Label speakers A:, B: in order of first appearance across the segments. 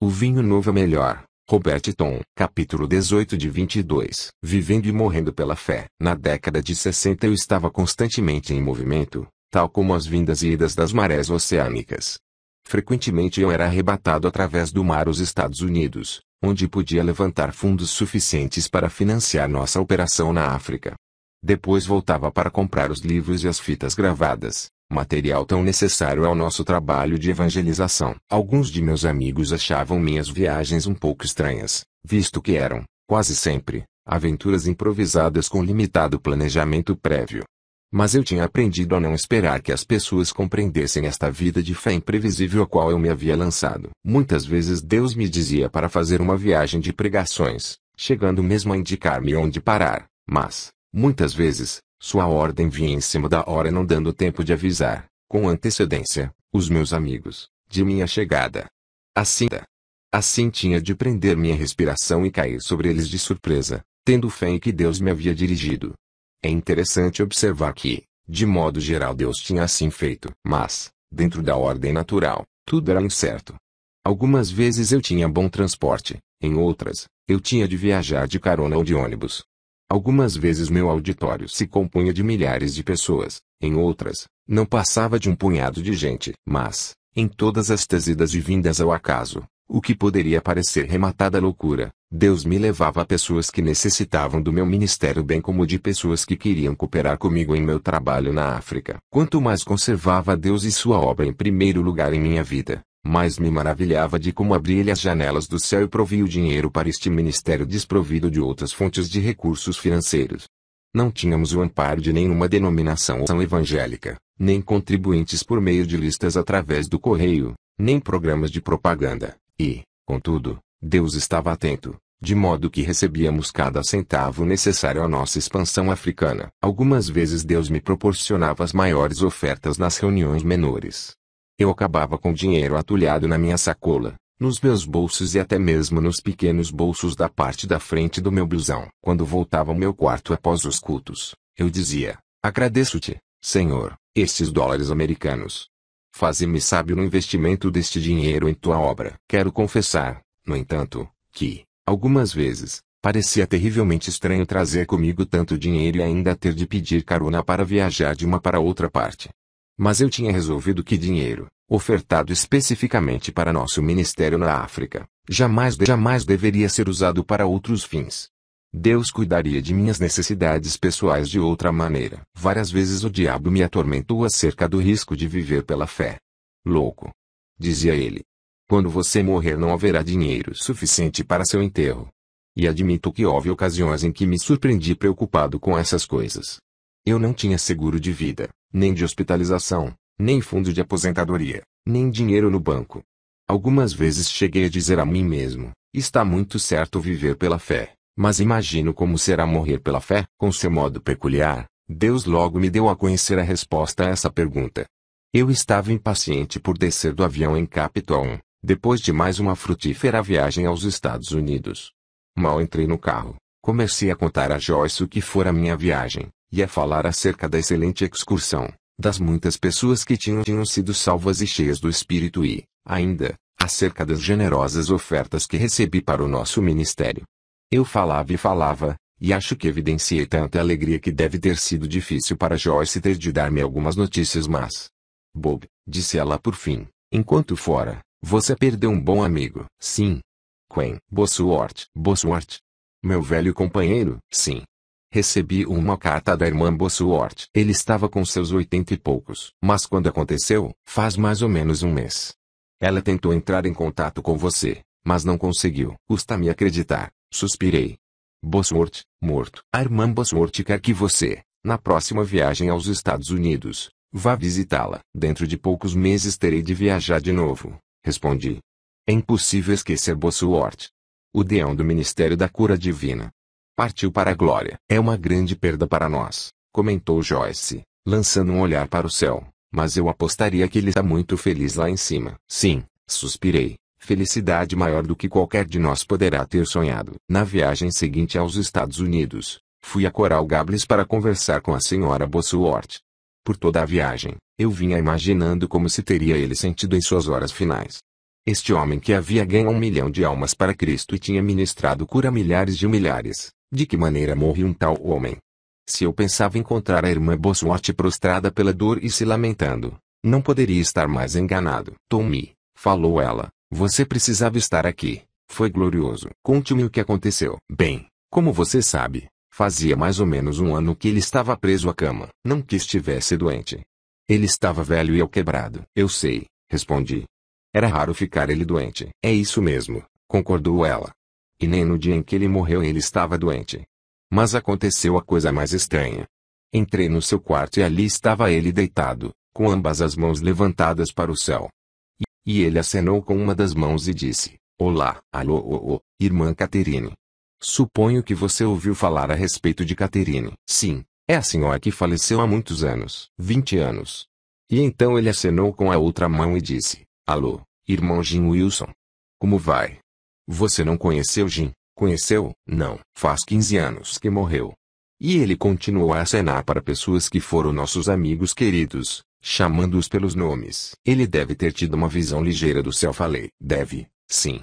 A: O vinho novo é melhor. Robert Tom. Capítulo 18 de 22. Vivendo e morrendo pela fé. Na década de 60 eu estava constantemente em movimento, tal como as vindas e idas das marés oceânicas. Frequentemente eu era arrebatado através do mar aos Estados Unidos, onde podia levantar fundos suficientes para financiar nossa operação na África. Depois voltava para comprar os livros e as fitas gravadas, material tão necessário ao nosso trabalho de evangelização. Alguns de meus amigos achavam minhas viagens um pouco estranhas, visto que eram, quase sempre, aventuras improvisadas com limitado planejamento prévio. Mas eu tinha aprendido a não esperar que as pessoas compreendessem esta vida de fé imprevisível a qual eu me havia lançado. Muitas vezes Deus me dizia para fazer uma viagem de pregações, chegando mesmo a indicar-me onde parar, mas, muitas vezes, sua ordem vinha em cima da hora, não dando tempo de avisar, com antecedência, os meus amigos, de minha chegada. Assim tinha de prender minha respiração e cair sobre eles de surpresa, tendo fé em que Deus me havia dirigido. É interessante observar que, de modo geral, Deus tinha assim feito, mas, dentro da ordem natural, tudo era incerto. Algumas vezes eu tinha bom transporte, em outras, eu tinha de viajar de carona ou de ônibus. Algumas vezes meu auditório se compunha de milhares de pessoas, em outras, não passava de um punhado de gente. Mas, em todas estas idas e vindas ao acaso, o que poderia parecer rematada loucura, Deus me levava a pessoas que necessitavam do meu ministério, bem como de pessoas que queriam cooperar comigo em meu trabalho na África. Quanto mais conservava Deus e sua obra em primeiro lugar em minha vida, mais me maravilhava de como abria-lhe as janelas do céu e provia o dinheiro para este ministério desprovido de outras fontes de recursos financeiros. Não tínhamos o amparo de nenhuma denominação evangélica, nem contribuintes por meio de listas através do correio, nem programas de propaganda, e, contudo, Deus estava atento, de modo que recebíamos cada centavo necessário à nossa expansão africana. Algumas vezes Deus me proporcionava as maiores ofertas nas reuniões menores. Eu acabava com dinheiro atulhado na minha sacola, nos meus bolsos e até mesmo nos pequenos bolsos da parte da frente do meu blusão. Quando voltava ao meu quarto após os cultos, eu dizia: agradeço-te, Senhor, estes dólares americanos. Faze-me sábio no investimento deste dinheiro em tua obra. Quero confessar, no entanto, que, algumas vezes, parecia terrivelmente estranho trazer comigo tanto dinheiro e ainda ter de pedir carona para viajar de uma para outra parte. Mas eu tinha resolvido que dinheiro, ofertado especificamente para nosso ministério na África, jamais deveria ser usado para outros fins. Deus cuidaria de minhas necessidades pessoais de outra maneira. Várias vezes o diabo me atormentou acerca do risco de viver pela fé. Louco, dizia ele. Quando você morrer não haverá dinheiro suficiente para seu enterro. E admito que houve ocasiões em que me surpreendi preocupado com essas coisas. Eu não tinha seguro de vida, nem de hospitalização, nem fundo de aposentadoria, nem dinheiro no banco. Algumas vezes cheguei a dizer a mim mesmo: está muito certo viver pela fé, mas imagino como será morrer pela fé. Com seu modo peculiar, Deus logo me deu a conhecer a resposta a essa pergunta. Eu estava impaciente por descer do avião em Capital, depois de mais uma frutífera viagem aos Estados Unidos. Mal entrei no carro, comecei a contar a Joyce o que fora minha viagem, e a falar acerca da excelente excursão, das muitas pessoas que tinham sido salvas e cheias do Espírito e, ainda, acerca das generosas ofertas que recebi para o nosso ministério. Eu falava e falava, e acho que evidenciei tanta alegria que deve ter sido difícil para Joyce ter de dar-me algumas notícias, mas... Bob, disse ela por fim, enquanto fora, você perdeu um bom amigo. Sim. Quem? Bosworth. Bosworth? Meu velho companheiro? Sim. Recebi uma carta da irmã Bosworth. Ele estava com seus 80 e poucos. Mas quando aconteceu? Faz mais ou menos um mês. Ela tentou entrar em contato com você, mas não conseguiu. Custa-me acreditar, suspirei. Bosworth, morto. A irmã Bosworth quer que você, na próxima viagem aos Estados Unidos, vá visitá-la. Dentro de poucos meses terei de viajar de novo, respondi. É impossível esquecer Bosworth. O deão do Ministério da Cura Divina. Partiu para a glória. É uma grande perda para nós, comentou Joyce, lançando um olhar para o céu, mas eu apostaria que ele está muito feliz lá em cima. Sim, suspirei, felicidade maior do que qualquer de nós poderá ter sonhado. Na viagem seguinte aos Estados Unidos, fui a Coral Gables para conversar com a senhora Bosworth. Por toda a viagem, eu vinha imaginando como se teria ele sentido em suas horas finais. Este homem que havia ganho 1 milhão de almas para Cristo e tinha ministrado cura a milhares de milhares, de que maneira morre um tal homem? Se eu pensava encontrar a irmã Bosworth prostrada pela dor e se lamentando, não poderia estar mais enganado. Tommy, falou ela, você precisava estar aqui. Foi glorioso. Conte-me o que aconteceu. Bem, como você sabe, fazia mais ou menos 1 ano que ele estava preso à cama. Não que estivesse doente. Ele estava velho e quebrado. Eu sei, respondi. Era raro ficar ele doente. É isso mesmo, concordou ela. E nem no dia em que ele morreu ele estava doente. Mas aconteceu a coisa mais estranha. Entrei no seu quarto e ali estava ele deitado, com ambas as mãos levantadas para o céu. E ele acenou com uma das mãos e disse, olá, alô, irmã Catherine. Suponho que você ouviu falar a respeito de Catherine. Sim, é a senhora que faleceu há muitos anos. 20 anos. E então ele acenou com a outra mão e disse, alô, irmão Jim Wilson. Como vai? Você não conheceu Jim? Conheceu? Não. Faz 15 anos que morreu. E ele continuou a acenar para pessoas que foram nossos amigos queridos, chamando-os pelos nomes. Ele deve ter tido uma visão ligeira do céu. Falei. Deve, sim.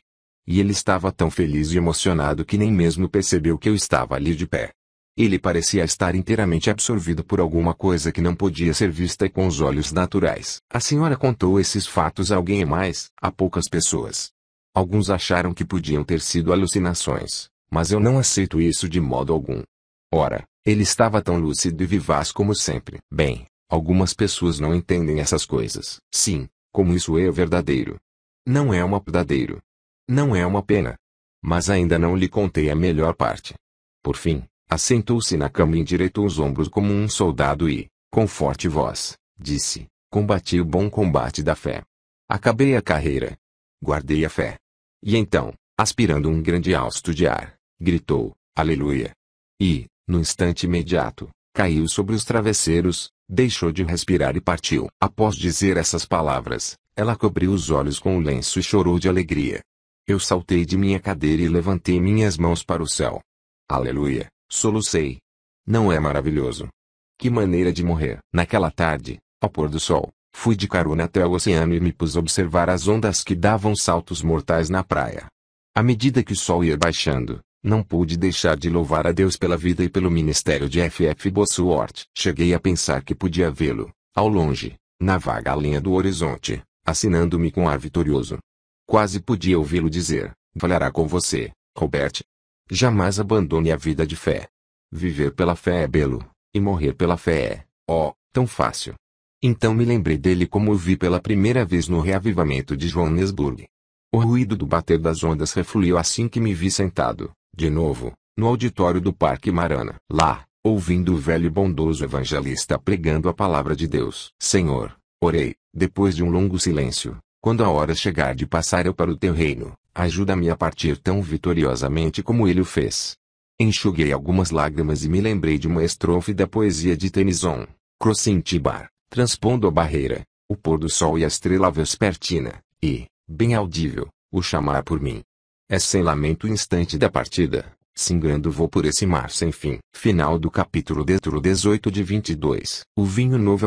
A: E ele estava tão feliz e emocionado que nem mesmo percebeu que eu estava ali de pé. Ele parecia estar inteiramente absorvido por alguma coisa que não podia ser vista com os olhos naturais. A senhora contou esses fatos a alguém mais? A poucas pessoas. Alguns acharam que podiam ter sido alucinações, mas eu não aceito isso de modo algum. Ora, ele estava tão lúcido e vivaz como sempre. Bem, algumas pessoas não entendem essas coisas. Sim, como isso é verdadeiro. Não é verdadeiro. Não é uma pena. Mas ainda não lhe contei a melhor parte. Por fim, assentou-se na cama e endireitou os ombros como um soldado e, com forte voz, disse, combati o bom combate da fé. Acabei a carreira. Guardei a fé. E então, aspirando um grande hausto de ar, gritou, aleluia. E, no instante imediato, caiu sobre os travesseiros, deixou de respirar e partiu. Após dizer essas palavras, ela cobriu os olhos com o lenço e chorou de alegria. Eu saltei de minha cadeira e levantei minhas mãos para o céu. Aleluia, solucei. Não é maravilhoso? Que maneira de morrer. Naquela tarde, ao pôr do sol, fui de carona até o oceano e me pus a observar as ondas que davam saltos mortais na praia. À medida que o sol ia baixando, não pude deixar de louvar a Deus pela vida e pelo ministério de F.F. Bosworth. Cheguei a pensar que podia vê-lo, ao longe, na vaga linha do horizonte, assinando-me com ar vitorioso. Quase podia ouvi-lo dizer, valerá com você, Robert. Jamais abandone a vida de fé. Viver pela fé é belo, e morrer pela fé é, tão fácil. Então me lembrei dele como o vi pela primeira vez no reavivamento de Johannesburg. O ruído do bater das ondas refluiu assim que me vi sentado, de novo, no auditório do Parque Marana. Lá, ouvindo o velho e bondoso evangelista pregando a palavra de Deus. Senhor, orei, depois de um longo silêncio, quando a hora chegar de passar eu para o teu reino, ajuda-me a partir tão vitoriosamente como ele o fez. Enxuguei algumas lágrimas e me lembrei de uma estrofe da poesia de Tennyson, Crossing Tibar, transpondo a barreira, o pôr do sol e a estrela vespertina, e, bem audível, o chamar por mim. É sem lamento o instante da partida, singrando vou por esse mar sem fim. Final do capítulo 18 de 22. O vinho novo